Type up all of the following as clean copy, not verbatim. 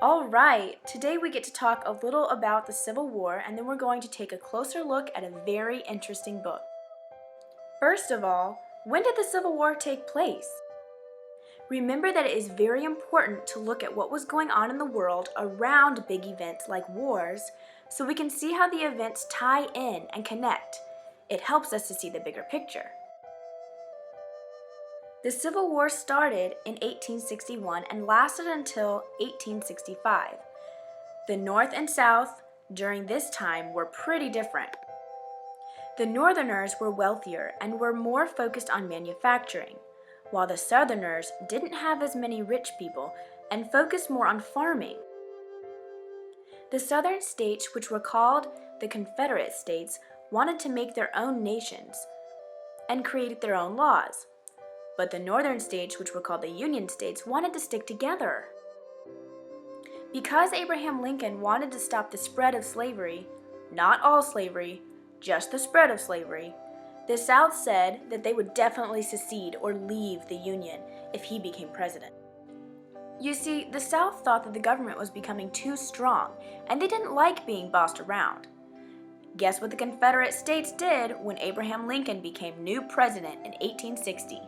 All right, today we get to talk a little about the Civil War, and then we're going to take a closer look at a very interesting book. First of all, when did the Civil War take place? Remember that it is very important to look at what was going on in the world around big events like wars, so we can see how the events tie in and connect. It helps us to see the bigger picture. The Civil War started in 1861 and lasted until 1865. The North and South during this time were pretty different. The Northerners were wealthier and were more focused on manufacturing, while the Southerners didn't have as many rich people and focused more on farming. The Southern states, which were called the Confederate States, wanted to make their own nations and created their own laws. But the Northern states, which were called the Union States, wanted to stick together. Because Abraham Lincoln wanted to stop the spread of slavery, not all slavery, just the spread of slavery, the South said that they would definitely secede or leave the Union if he became president. You see, the South thought that the government was becoming too strong, and they didn't like being bossed around. Guess what the Confederate States did when Abraham Lincoln became new president in 1860?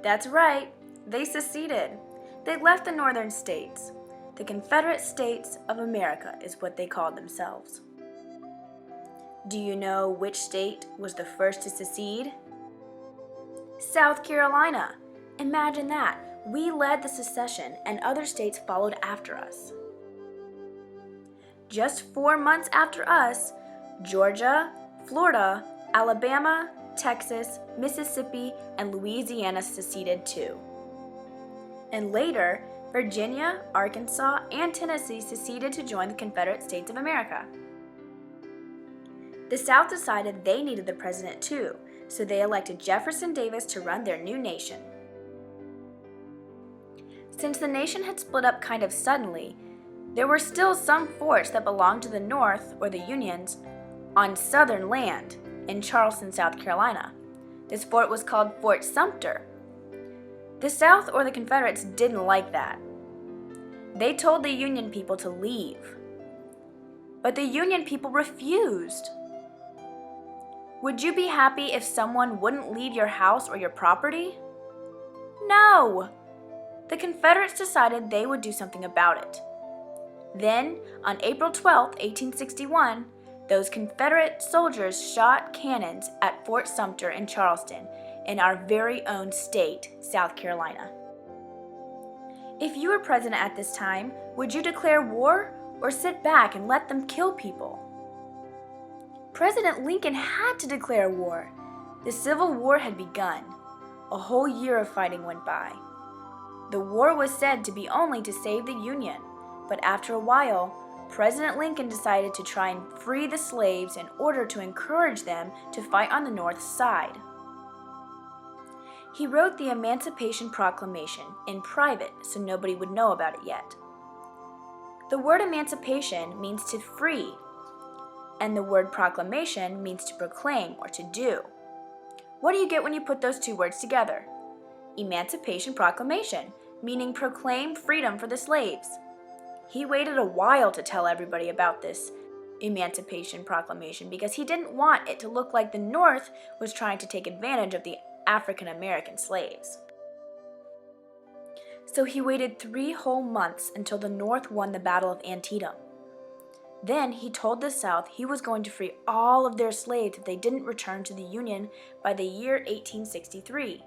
That's right, they seceded. They left the Northern states. The Confederate States of America is what they called themselves. Do you know which state was the first to secede? South Carolina. Imagine that. We led the secession and other states followed after us. Just 4 months after us, Georgia, Florida, Alabama, Texas, Mississippi, and Louisiana seceded too. And later, Virginia, Arkansas, and Tennessee seceded to join the Confederate States of America. The South decided they needed the president too, so they elected Jefferson Davis to run their new nation. Since the nation had split up kind of suddenly, there were still some forts that belonged to the North, or the Unions, on Southern land in Charleston, South Carolina. This fort was called Fort Sumter. The South, or the Confederates, didn't like that. They told the Union people to leave. But the Union people refused. Would you be happy if someone wouldn't leave your house or your property? No! The Confederates decided they would do something about it. Then, on April 12, 1861, those Confederate soldiers shot cannons at Fort Sumter in Charleston, in our very own state, South Carolina. If you were president at this time, would you declare war or sit back and let them kill people? President Lincoln had to declare war. The Civil War had begun. A whole year of fighting went by. The war was said to be only to save the Union, but after a while, President Lincoln decided to try and free the slaves in order to encourage them to fight on the North side. He wrote the Emancipation Proclamation in private so nobody would know about it yet. The word emancipation means to free, and the word proclamation means to proclaim or to do. What do you get when you put those two words together? Emancipation Proclamation, meaning proclaim freedom for the slaves. He waited a while to tell everybody about this Emancipation Proclamation because he didn't want it to look like the North was trying to take advantage of the African American slaves. So he waited 3 whole months until the North won the Battle of Antietam. Then he told the South he was going to free all of their slaves if they didn't return to the Union by the year 1863.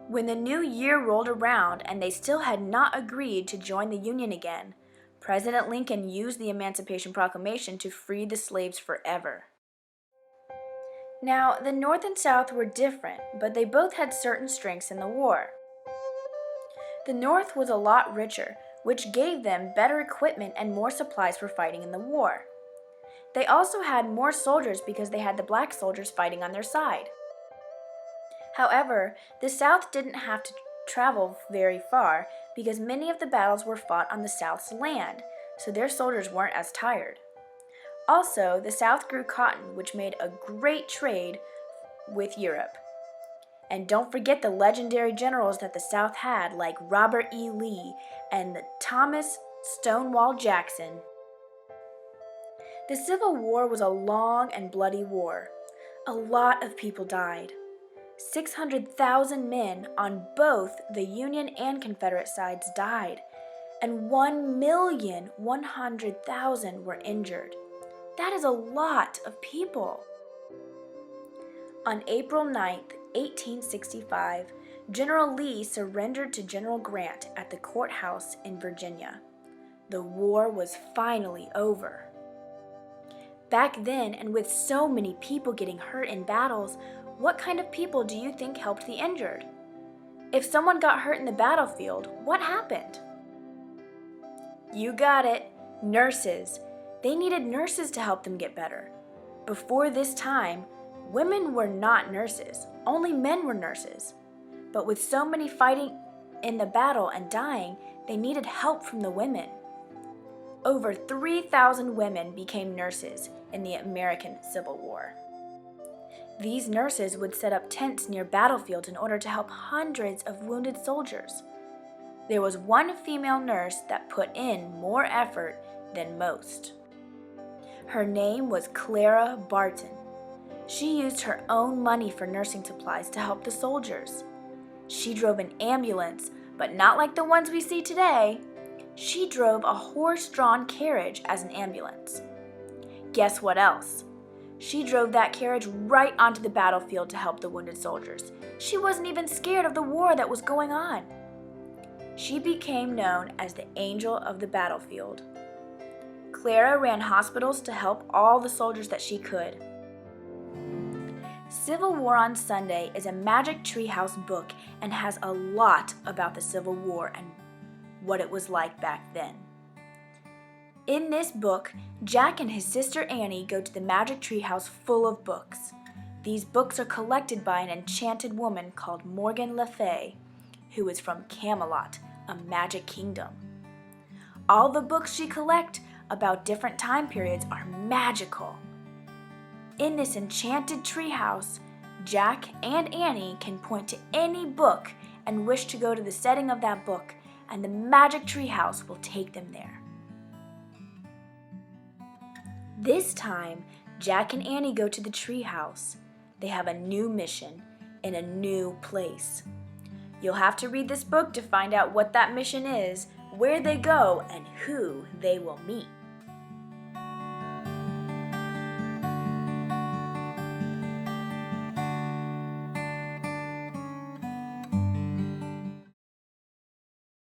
When the new year rolled around and they still had not agreed to join the Union again, President Lincoln used the Emancipation Proclamation to free the slaves forever. Now, the North and South were different, but they both had certain strengths in the war. The North was a lot richer, which gave them better equipment and more supplies for fighting in the war. They also had more soldiers because they had the black soldiers fighting on their side. However, the South didn't have to travel very far because many of the battles were fought on the South's land, so their soldiers weren't as tired. Also, the South grew cotton, which made a great trade with Europe. And don't forget the legendary generals that the South had, like Robert E. Lee and Thomas Stonewall Jackson. The Civil War was a long and bloody war. A lot of people died. 600,000 men on both the Union and Confederate sides died, and 1,100,000 were injured. That is a lot of people. On April 9, 1865, General Lee surrendered to General Grant at the courthouse in Virginia. The war was finally over. Back then, and with so many people getting hurt in battles, what kind of people do you think helped the injured? If someone got hurt in the battlefield, what happened? You got it, nurses. They needed nurses to help them get better. Before this time, women were not nurses, only men were nurses. But with so many fighting in the battle and dying, they needed help from the women. Over 3,000 women became nurses in the American Civil War. These nurses would set up tents near battlefields in order to help hundreds of wounded soldiers. There was one female nurse that put in more effort than most. Her name was Clara Barton. She used her own money for nursing supplies to help the soldiers. She drove an ambulance, but not like the ones we see today. She drove a horse-drawn carriage as an ambulance. Guess what else? She drove that carriage right onto the battlefield to help the wounded soldiers. She wasn't even scared of the war that was going on. She became known as the Angel of the Battlefield. Clara ran hospitals to help all the soldiers that she could. Civil War on Sunday is a Magic Treehouse book and has a lot about the Civil War and what it was like back then. In this book, Jack and his sister Annie go to the Magic Treehouse full of books. These books are collected by an enchanted woman called Morgan Le Fay, who is from Camelot, a magic kingdom. All the books she collects about different time periods are magical. In this enchanted treehouse, Jack and Annie can point to any book and wish to go to the setting of that book, and the Magic Treehouse will take them there. This time, Jack and Annie go to the treehouse. They have a new mission in a new place. You'll have to read this book to find out what that mission is, where they go, and who they will meet.